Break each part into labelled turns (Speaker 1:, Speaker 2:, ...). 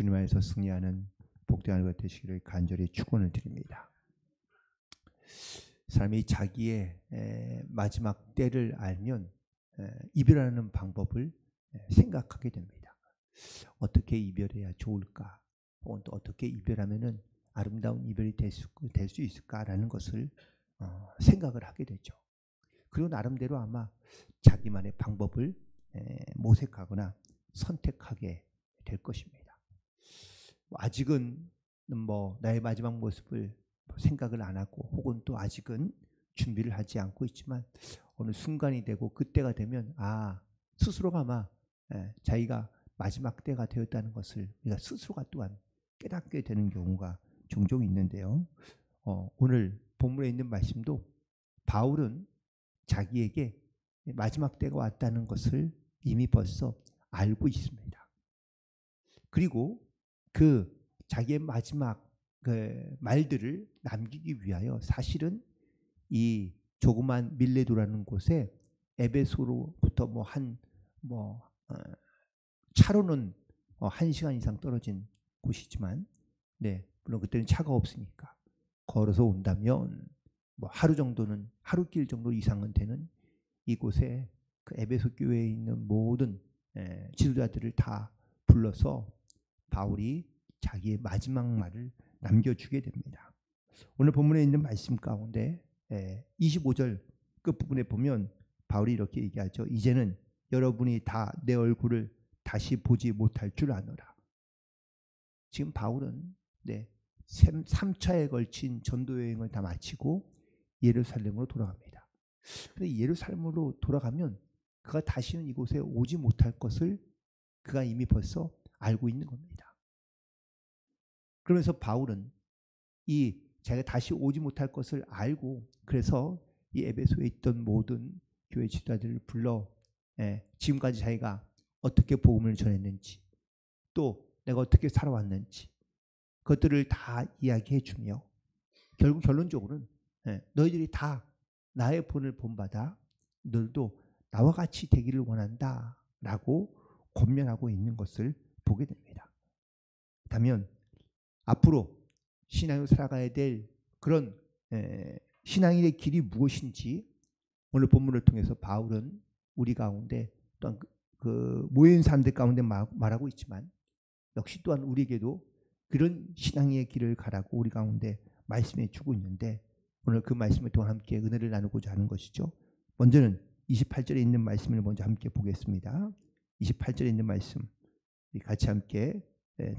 Speaker 1: 주님 안에서 승리하는 복된 하루가 되시기를 간절히 축원을 드립니다. 사람이 자기의 마지막 때를 알면 이별하는 방법을 생각하게 됩니다. 어떻게 이별해야 좋을까? 혹은 또 어떻게 이별하면은 아름다운 이별이 될 수 있을까라는 것을 생각을 하게 되죠. 그리고 나름대로 아마 자기만의 방법을 모색하거나 선택하게 될 것입니다. 아직은 나의 마지막 모습을 생각을 안 하고 혹은 또 아직은 준비를 하지 않고 있지만 어느 순간이 되고 그때가 되면 스스로가 아마 자기가 마지막 때가 되었다는 것을 우리가 스스로가 또한 깨닫게 되는 경우가 종종 있는데요. 오늘 본문에 있는 말씀도 바울은 자기에게 마지막 때가 왔다는 것을 이미 벌써 알고 있습니다. 그리고 그 자기의 마지막 말들을 남기기 위하여 사실은 이 조그만 밀레도라는 곳에 에베소로부터 차로는 1시간 이상 떨어진 곳이지만 물론 그때는 차가 없으니까 걸어서 온다면 하루 정도는 하루길 정도 이상은 되는 이곳에 그 에베소 교회에 있는 모든 지도자들을 다 불러서 바울이 자기의 마지막 말을 남겨주게 됩니다. 오늘 본문에 있는 말씀 가운데 25절 끝부분에 보면 바울이 이렇게 얘기하죠. 이제는 여러분이 다 내 얼굴을 다시 보지 못할 줄 아노라. 지금 바울은 3차에 걸친 전도 여행을 다 마치고 예루살렘으로 돌아갑니다. 그런데 예루살렘으로 돌아가면 그가 다시는 이곳에 오지 못할 것을 그가 이미 벌써 알고 있는 겁니다. 그러면서 바울은 자기가 다시 오지 못할 것을 알고 그래서 이 에베소에 있던 모든 교회 지도자들을 불러 지금까지 자기가 어떻게 복음을 전했는지 또 내가 어떻게 살아왔는지 그것들을 다 이야기해 주며 결국 결론적으로는 너희들이 다 나의 본을 본받아 너희도 나와 같이 되기를 원한다 라고 권면하고 있는 것을 보게 됩니다. 그렇다면 앞으로 신앙으로 살아가야 될 그런 신앙인의 길이 무엇인지 오늘 본문을 통해서 바울은 우리 가운데 또한 그 모인 사람들 가운데 말하고 있지만 역시 또한 우리에게도 그런 신앙의 길을 가라고 우리 가운데 말씀해 주고 있는데 오늘 그 말씀을 통해 함께 은혜를 나누고자 하는 것이죠. 먼저는 28절에 있는 말씀을 먼저 함께 보겠습니다. 28절에 있는 말씀 같이 함께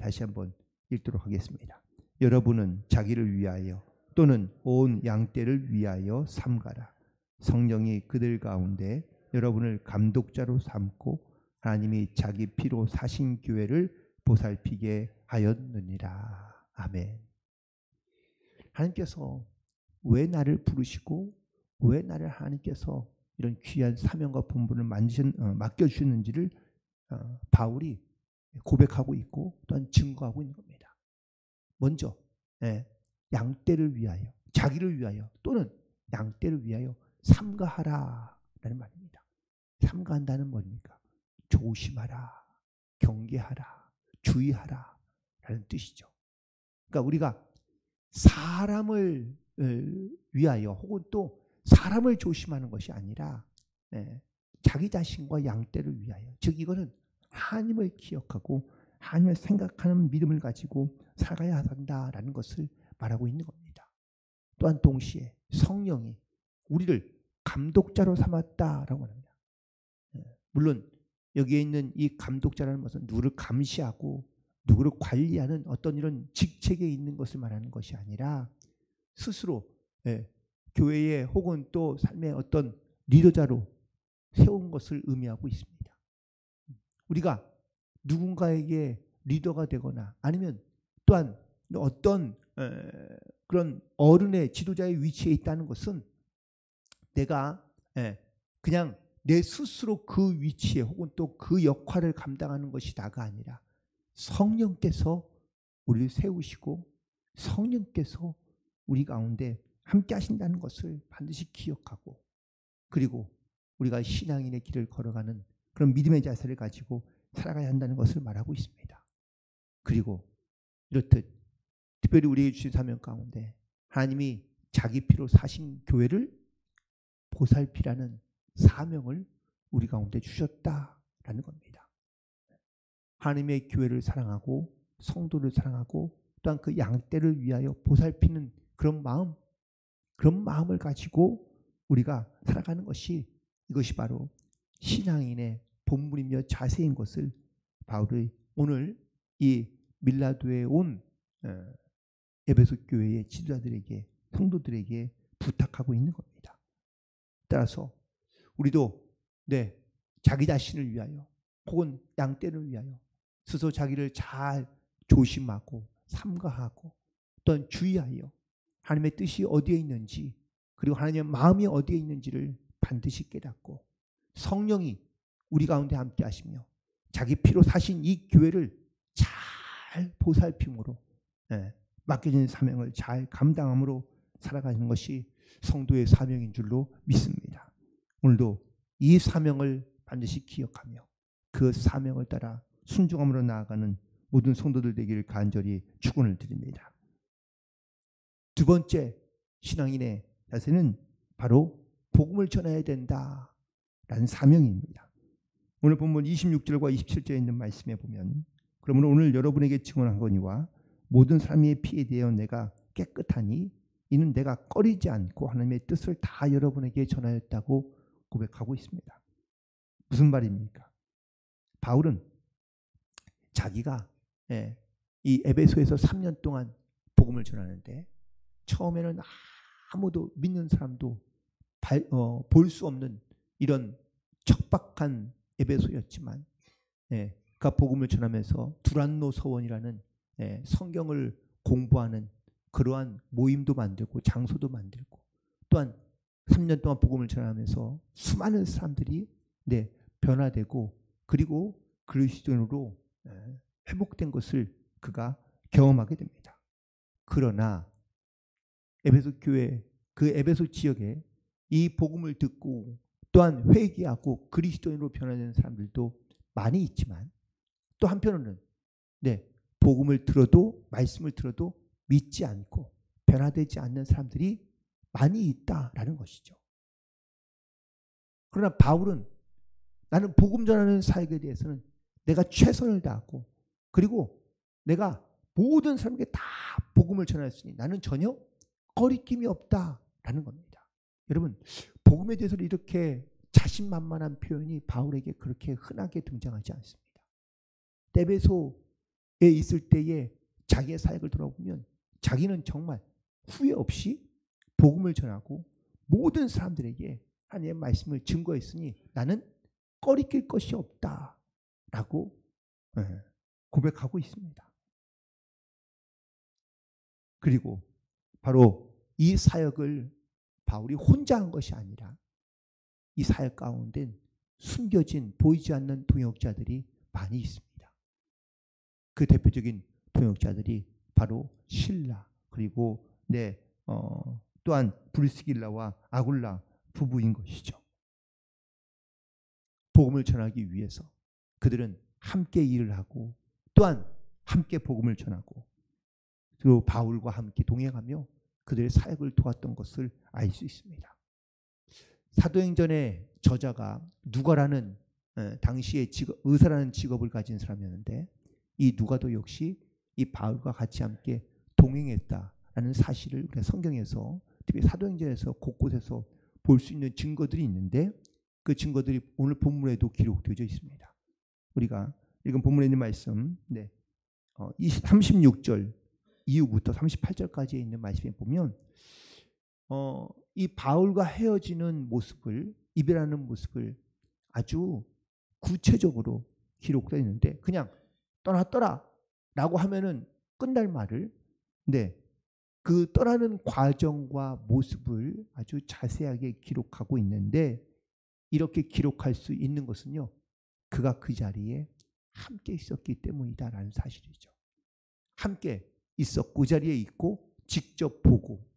Speaker 1: 다시 한번 읽도록 하겠습니다. 여러분은 자기를 위하여 또는 온 양떼를 위하여 삼가라. 성령이 그들 가운데 여러분을 감독자로 삼고 하나님이 자기 피로 사신 교회를 보살피게 하였느니라. 아멘. 하나님께서 왜 나를 부르시고 왜 나를 하나님께서 이런 귀한 사명과 본분을 맡겨주셨는지를 바울이 고백하고 있고 또한 증거하고 있는 겁니다. 먼저 양떼를 위하여 자기를 위하여 또는 양떼를 위하여 삼가하라 라는 말입니다. 삼가한다는 뭡니까? 조심하라, 경계하라, 주의하라 라는 뜻이죠. 그러니까 우리가 사람을 위하여 혹은 또 사람을 조심하는 것이 아니라 자기 자신과 양떼를 위하여, 즉 이거는 하나님을 기억하고 하나님을 생각하는 믿음을 가지고 살아가야 한다라는 것을 말하고 있는 겁니다. 또한 동시에 성령이 우리를 감독자로 삼았다라고 합니다. 물론 여기에 있는 이 감독자라는 것은 누구를 감시하고 누구를 관리하는 어떤 이런 직책에 있는 것을 말하는 것이 아니라 스스로 교회의 혹은 또 삶의 어떤 리더자로 세운 것을 의미하고 있습니다. 우리가 누군가에게 리더가 되거나 아니면 또한 어떤 그런 어른의 지도자의 위치에 있다는 것은 내가 그냥 내 스스로 그 위치에 혹은 또 그 역할을 감당하는 것이 다가 아니라 성령께서 우리를 세우시고 성령께서 우리 가운데 함께 하신다는 것을 반드시 기억하고 그리고 우리가 신앙인의 길을 걸어가는 그런 믿음의 자세를 가지고 살아가야 한다는 것을 말하고 있습니다. 그리고 이렇듯 특별히 우리에게 주신 사명 가운데 하나님이 자기 피로 사신 교회를 보살피라는 사명을 우리 가운데 주셨다라는 겁니다. 하나님의 교회를 사랑하고 성도를 사랑하고 또한 그 양떼를 위하여 보살피는 그런 마음을 가지고 우리가 살아가는 것이 이것이 바로 신앙인의 본분이며 자세인 것을 바울이 오늘 이 밀라도에 온 에베소 교회의 지도자들에게 성도들에게 부탁하고 있는 겁니다. 따라서 우리도 자기 자신을 위하여 혹은 양떼를 위하여 스스로 자기를 잘 조심하고 삼가하고 또한 주의하여 하나님의 뜻이 어디에 있는지 그리고 하나님의 마음이 어디에 있는지를 반드시 깨닫고 성령이 우리 가운데 함께 하시며 자기 피로 사신 이 교회를 잘 보살핌으로 맡겨진 사명을 잘 감당함으로 살아가는 것이 성도의 사명인 줄로 믿습니다. 오늘도 이 사명을 반드시 기억하며 그 사명을 따라 순종함으로 나아가는 모든 성도들 되기를 간절히 축원을 드립니다. 두 번째 신앙인의 자세는 바로 복음을 전해야 된다라는 사명입니다. 오늘 본문 26절과 27절에 있는 말씀에 보면 그러므로 오늘 여러분에게 증언하거니와 모든 사람의 피에 대하여 내가 깨끗하니 이는 내가 꺼리지 않고 하나님의 뜻을 다 여러분에게 전하였다고 고백하고 있습니다. 무슨 말입니까? 바울은 자기가 이 에베소에서 3년 동안 복음을 전하는데 처음에는 아무도 믿는 사람도 볼 수 없는 이런 척박한 에베소였지만 그가 복음을 전하면서 두란노 서원이라는 성경을 공부하는 그러한 모임도 만들고 장소도 만들고 또한 3년 동안 복음을 전하면서 수많은 사람들이 변화되고 그리고 그리스도인으로 회복된 것을 그가 경험하게 됩니다. 그러나 에베소 교회 그 에베소 지역에 이 복음을 듣고 또한 회개하고 그리스도인으로 변화되는 사람들도 많이 있지만 또 한편으로는 복음을 들어도 말씀을 들어도 믿지 않고 변화되지 않는 사람들이 많이 있다라는 것이죠. 그러나 바울은 나는 복음 전하는 사역에 대해서는 내가 최선을 다하고 그리고 내가 모든 사람에게 다 복음을 전하였으니 나는 전혀 거리낌이 없다라는 겁니다. 여러분 복음에 대해서 이렇게 자신만만한 표현이 바울에게 그렇게 흔하게 등장하지 않습니다. 에베소에 있을 때에 자기의 사역을 돌아보면 자기는 정말 후회 없이 복음을 전하고 모든 사람들에게 하나님의 말씀을 증거했으니 나는 꺼리낄 것이 없다라고 고백하고 있습니다. 그리고 바로 이 사역을 바울이 혼자 한 것이 아니라 이 사역 가운데 숨겨진 보이지 않는 동역자들이 많이 있습니다. 그 대표적인 동역자들이 바로 실라 그리고 또한 브리스길라와 아굴라 부부인 것이죠. 복음을 전하기 위해서 그들은 함께 일을 하고 또한 함께 복음을 전하고 그리고 바울과 함께 동행하며 그들의 사역을 도왔던 것을 알 수 있습니다. 사도행전의 저자가 누가라는 당시에 의사라는 직업을 가진 사람이었는데 이 누가도 역시 이 바울과 같이 함께 동행했다라는 사실을 우리가 성경에서 특히 사도행전에서 곳곳에서 볼 수 있는 증거들이 있는데 그 증거들이 오늘 본문에도 기록되어 있습니다. 우리가 읽은 본문에 있는 말씀 36절 이후부터 38절까지에 있는 말씀에 보면 이 바울과 헤어지는 모습을 이별하는 모습을 아주 구체적으로 기록되어 있는데 그냥 떠났더라 라고 하면은 끝날 말을 그 떠나는 과정과 모습을 아주 자세하게 기록하고 있는데 이렇게 기록할 수 있는 것은요 그가 그 자리에 함께 있었기 때문이다라는 사실이죠. 함께 있었고 그 자리에 있고 직접 보고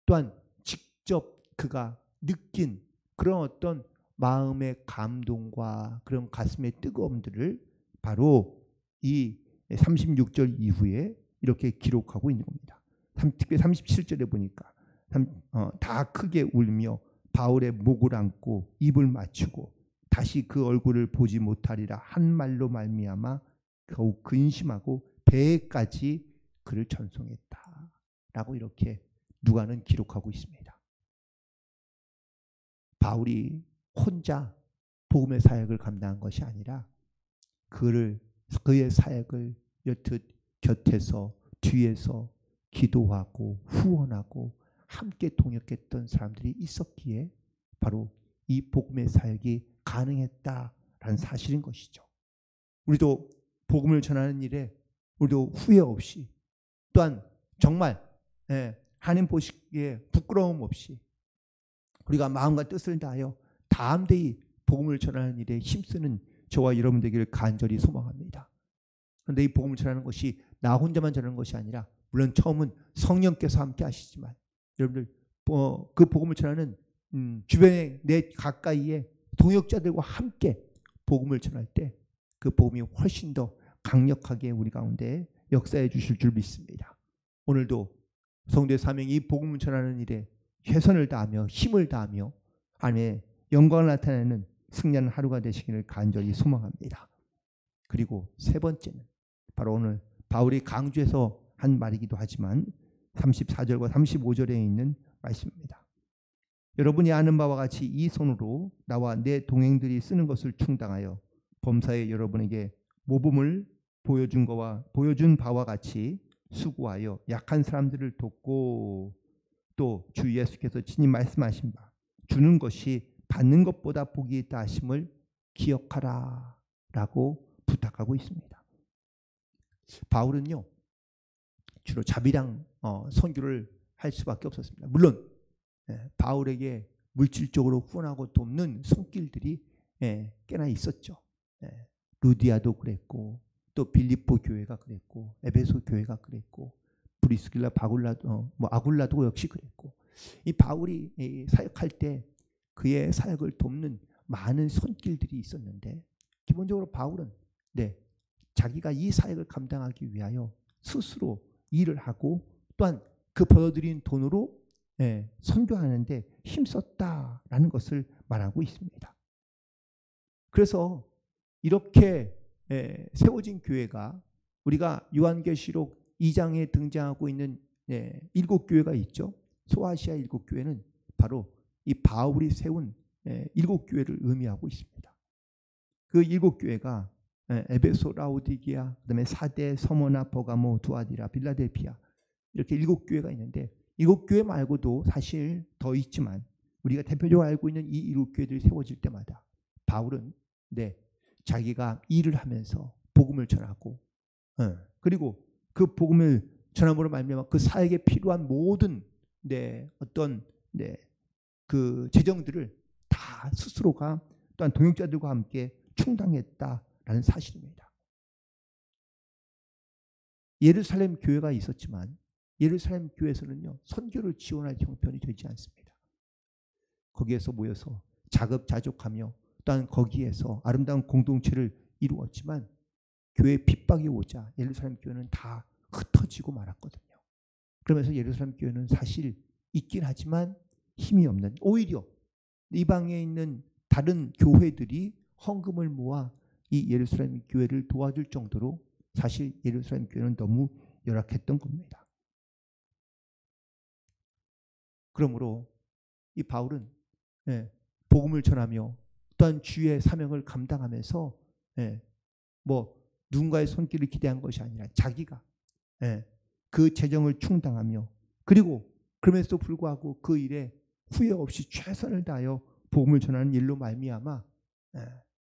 Speaker 1: 또한 직접 그가 느낀 그런 어떤 마음의 감동과 그런 가슴의 뜨거움들을 바로 이 36절 이후에 이렇게 기록하고 있는 겁니다. 특별히 37절에 보니까 다 크게 울며 바울의 목을 안고 입을 맞추고 다시 그 얼굴을 보지 못하리라 한 말로 말미암아 더욱 근심하고 배에까지 그를 찬송했다라고 이렇게 누가는 기록하고 있습니다. 바울이 혼자 복음의 사역을 감당한 것이 아니라 그의 사역을 여튼 곁에서 뒤에서 기도하고 후원하고 함께 동역했던 사람들이 있었기에 바로 이 복음의 사역이 가능했다라는 사실인 것이죠. 우리도 복음을 전하는 일에 우리도 후회 없이 또한 정말 하나님 보시기에 부끄러움 없이 우리가 마음과 뜻을 다하여 담대히 복음을 전하는 일에 힘쓰는 저와 여러분 되기를 간절히 소망합니다. 그런데 이 복음을 전하는 것이 나 혼자만 전하는 것이 아니라 물론 처음은 성령께서 함께 하시지만 여러분들 그 복음을 전하는 주변에 내 가까이에 동역자들과 함께 복음을 전할 때 그 복음이 훨씬 더 강력하게 우리 가운데 역사해 주실 줄 믿습니다. 오늘도 성도의 사명이 이 복음을 전하는 일에 최선을 다하며 힘을 다하며 하나님의 영광을 나타내는 승리하는 하루가 되시기를 간절히 소망합니다. 그리고 세 번째는 바로 오늘 바울이 강조해서 한 말이기도 하지만 34절과 35절에 있는 말씀입니다. 여러분이 아는 바와 같이 이 손으로 나와 내 동행들이 쓰는 것을 충당하여 범사에 여러분에게 모범을 보여준 바와 같이 수고하여 약한 사람들을 돕고 또 주 예수께서 친히 말씀하신 바 주는 것이 받는 것보다 복이 있다 하심을 기억하라 라고 부탁하고 있습니다. 바울은요 주로 자비랑 선교를 할 수밖에 없었습니다. 물론 바울에게 물질적으로 후원하고 돕는 손길들이 꽤나 있었죠. 루디아도 그랬고 또 빌립보 교회가 그랬고 에베소 교회가 그랬고 브리스길라 아굴라도 역시 그랬고 이 바울이 사역할 때 그의 사역을 돕는 많은 손길들이 있었는데 기본적으로 바울은 자기가 이 사역을 감당하기 위하여 스스로 일을 하고 또한 그 벌어들인 돈으로 선교하는데 힘썼다라는 것을 말하고 있습니다. 그래서 이렇게 세워진 교회가 우리가 요한계시록 2장에 등장하고 있는 7교회가 있죠. 소아시아 7교회는 바로 이 바울이 세운 7교회를 의미하고 있습니다. 그 7교회가 에베소, 라오디게아, 그다음에 사대, 서머나, 버가모, 두아디라, 빌라델피아 이렇게 7교회가 있는데 7교회 말고도 사실 더 있지만 우리가 대표적으로 알고 있는 이 7교회들이 세워질 때마다 바울은 자기가 일을 하면서 복음을 전하고 그리고 그 복음을 전함으로 말미암아 그 사역에 필요한 모든 어떤 그 재정들을 다 스스로가 또한 동역자들과 함께 충당했다라는 사실입니다. 예루살렘 교회가 있었지만 예루살렘 교회에서는요 선교를 지원할 형편이 되지 않습니다. 거기에서 모여서 자급자족하며 또한 거기에서 아름다운 공동체를 이루었지만 교회 핍박이 오자 예루살렘 교회는 다 흩어지고 말았거든요. 그러면서 예루살렘 교회는 사실 있긴 하지만 힘이 없는 오히려 이방에 있는 다른 교회들이 헌금을 모아 이 예루살렘 교회를 도와줄 정도로 사실 예루살렘 교회는 너무 열악했던 겁니다. 그러므로 이 바울은 복음을 전하며 또한 주의 사명을 감당하면서 누군가의 손길을 기대한 것이 아니라 자기가 그 재정을 충당하며 그리고 그럼에도 불구하고 그 일에 후회 없이 최선을 다하여 복음을 전하는 일로 말미암아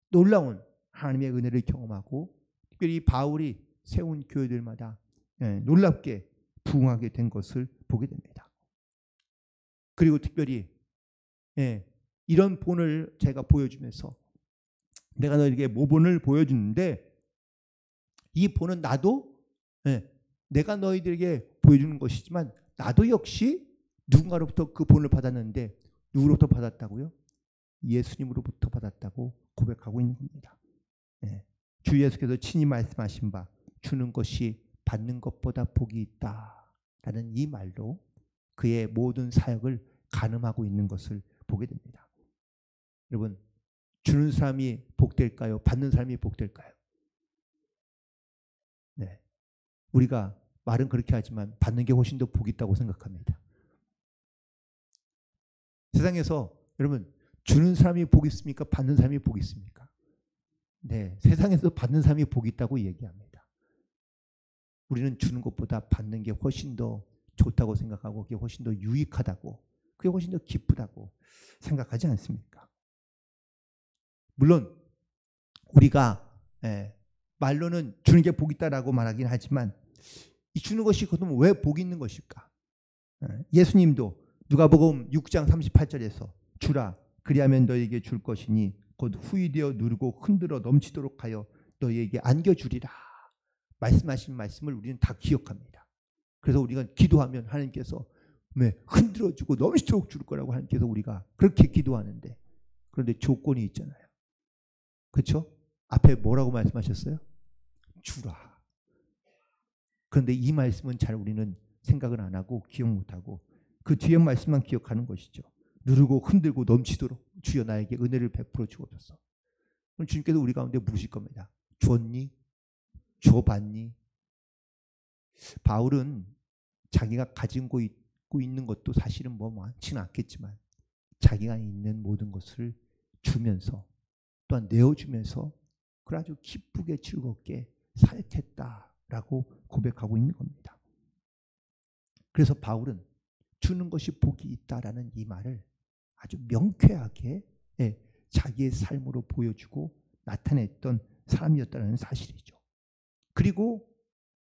Speaker 1: 놀라운 하나님의 은혜를 경험하고 특별히 바울이 세운 교회들마다 놀랍게 부흥하게 된 것을 보게 됩니다. 그리고 특별히 이런 본을 제가 보여주면서 내가 너에게 모본을 보여주는데 이 본은 나도 내가 너희들에게 보여주는 것이지만 나도 역시 누군가로부터 그 본을 받았는데 누구로부터 받았다고요? 예수님으로부터 받았다고 고백하고 있는 겁니다. 주 예수께서 친히 말씀하신 바 주는 것이 받는 것보다 복이 있다라는 이 말로 그의 모든 사역을 가늠하고 있는 것을 보게 됩니다. 여러분, 주는 사람이 복될까요? 받는 사람이 복될까요? 네, 우리가 말은 그렇게 하지만 받는 게 훨씬 더 복이 있다고 생각합니다. 세상에서 여러분, 주는 사람이 복이 있습니까? 받는 사람이 복이 있습니까? 네, 세상에서 받는 사람이 복이 있다고 얘기합니다. 우리는 주는 것보다 받는 게 훨씬 더 좋다고 생각하고 그게 훨씬 더 유익하다고, 그게 훨씬 더 기쁘다고 생각하지 않습니까? 물론 우리가 말로는 주는 게 복이 있다라고 말하긴 하지만 이 주는 것이 그럼 왜 복이 있는 것일까? 예수님도 누가복음 6장 38절에서 주라 그리하면 너에게 줄 것이니 곧 후이되어 누르고 흔들어 넘치도록 하여 너에게 안겨주리라 말씀하신 말씀을 우리는 다 기억합니다. 그래서 우리가 기도하면 하나님께서 흔들어주고 넘치도록 줄 거라고 하나님께서 우리가 그렇게 기도하는데, 그런데 조건이 있잖아요. 그렇죠? 앞에 뭐라고 말씀하셨어요? 주라. 그런데 이 말씀은 잘 우리는 생각을 안 하고 기억 못하고 그 뒤에 말씀만 기억하는 것이죠. 누르고 흔들고 넘치도록 주여 나에게 은혜를 베풀어 주옵소서. 그럼 주님께서 우리 가운데 물으실 겁니다. 주었니? 주어봤니? 바울은 자기가 가지고 있는 것도 사실은 뭐 많지는 않겠지만 자기가 있는 모든 것을 주면서 또한 내어주면서 그걸 아주 기쁘게 즐겁게 사역했다라고 고백하고 있는 겁니다. 그래서 바울은 주는 것이 복이 있다라는 이 말을 아주 명쾌하게 자기의 삶으로 보여주고 나타냈던 사람이었다는 사실이죠. 그리고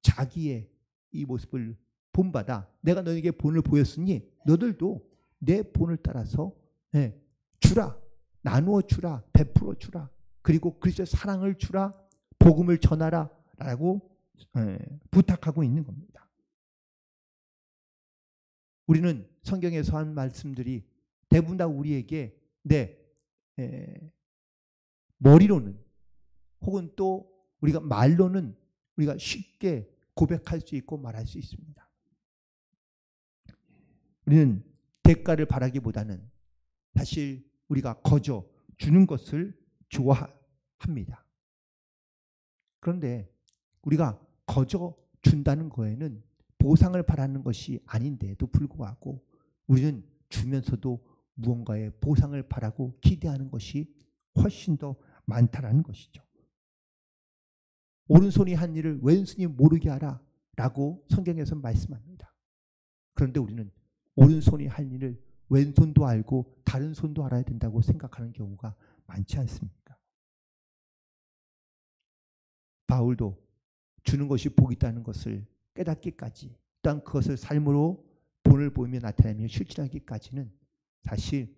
Speaker 1: 자기의 이 모습을 본받아 내가 너에게 본을 보였으니 너들도 내 본을 따라서 주라, 나누어 주라, 베풀어 주라, 그리고 그리스도의 사랑을 주라, 복음을 전하라 라고 부탁하고 있는 겁니다. 우리는 성경에서 한 말씀들이 대부분 다 우리에게 머리로는 혹은 또 우리가 말로는 우리가 쉽게 고백할 수 있고 말할 수 있습니다. 우리는 대가를 바라기보다는 사실 우리가 거저 주는 것을 좋아합니다. 그런데 우리가 거저 준다는 거에는 보상을 바라는 것이 아닌데도 불구하고 우리는 주면서도 무언가의 보상을 바라고 기대하는 것이 훨씬 더 많다라는 것이죠. 오른손이 한 일을 왼손이 모르게 하라 라고 성경에서 말씀합니다. 그런데 우리는 오른손이 할 일을 왼손도 알고 다른 손도 알아야 된다고 생각하는 경우가 많지 않습니까? 바울도 주는 것이 복이 있다는 것을 깨닫기까지, 또한 그것을 삶으로 본을 보이며 나타내며 실천하기까지는 사실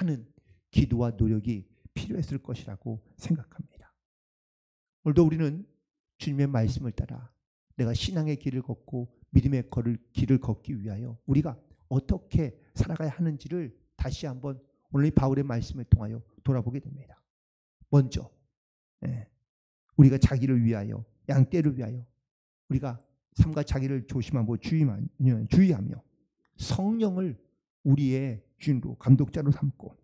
Speaker 1: 많은 기도와 노력이 필요했을 것이라고 생각합니다. 오늘도 우리는 주님의 말씀을 따라 내가 신앙의 길을 걷고 믿음의 길을 걷기 위하여 우리가 어떻게 살아가야 하는지를 다시 한번 오늘 바울의 말씀을 통하여 돌아보게 됩니다. 먼저 우리가 자기를 위하여, 양떼를 위하여 우리가 삼가 자기를 조심하고 주의하며 성령을 우리의 주인으로 감독자로 삼고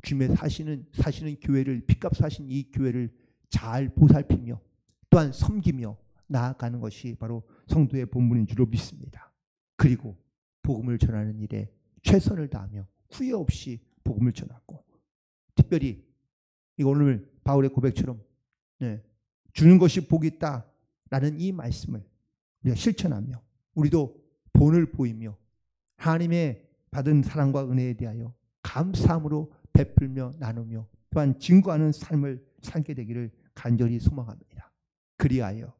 Speaker 1: 주님의 사시는 교회를, 핏값 사신 이 교회를 잘 보살피며 또한 섬기며 나아가는 것이 바로 성도의 본분인 줄로 믿습니다. 그리고 복음을 전하는 일에 최선을 다하며 후회 없이 복음을 전하고, 특별히 이거 오늘 바울의 고백처럼 주는 것이 복이 있다라는 이 말씀을 우리가 실천하며 우리도 본을 보이며 하나님의 받은 사랑과 은혜에 대하여 감사함으로 베풀며 나누며 또한 증거하는 삶을 살게 되기를 간절히 소망합니다. 그리하여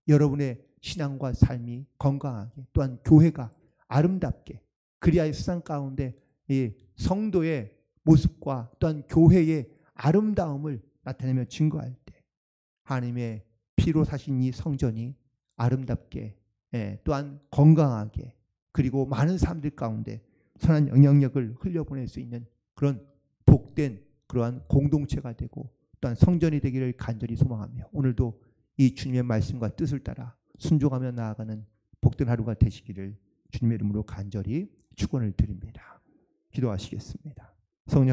Speaker 1: 여러분의 신앙과 삶이 건강하게, 또한 교회가 아름답게, 그리하여 세상 가운데 이 성도의 모습과 또한 교회의 아름다움을 나타내며 증거할 때 하나님의 피로 사신 이 성전이 아름답게, 또한 건강하게, 그리고 많은 사람들 가운데 선한 영향력을 흘려보낼 수 있는 그런 복된 그러한 공동체가 되고 또한 성전이 되기를 간절히 소망하며 오늘도 이 주님의 말씀과 뜻을 따라 순종하며 나아가는 복된 하루가 되시기를 주님의 이름으로 간절히 축원을 드립니다. 기도하시겠습니다. 성령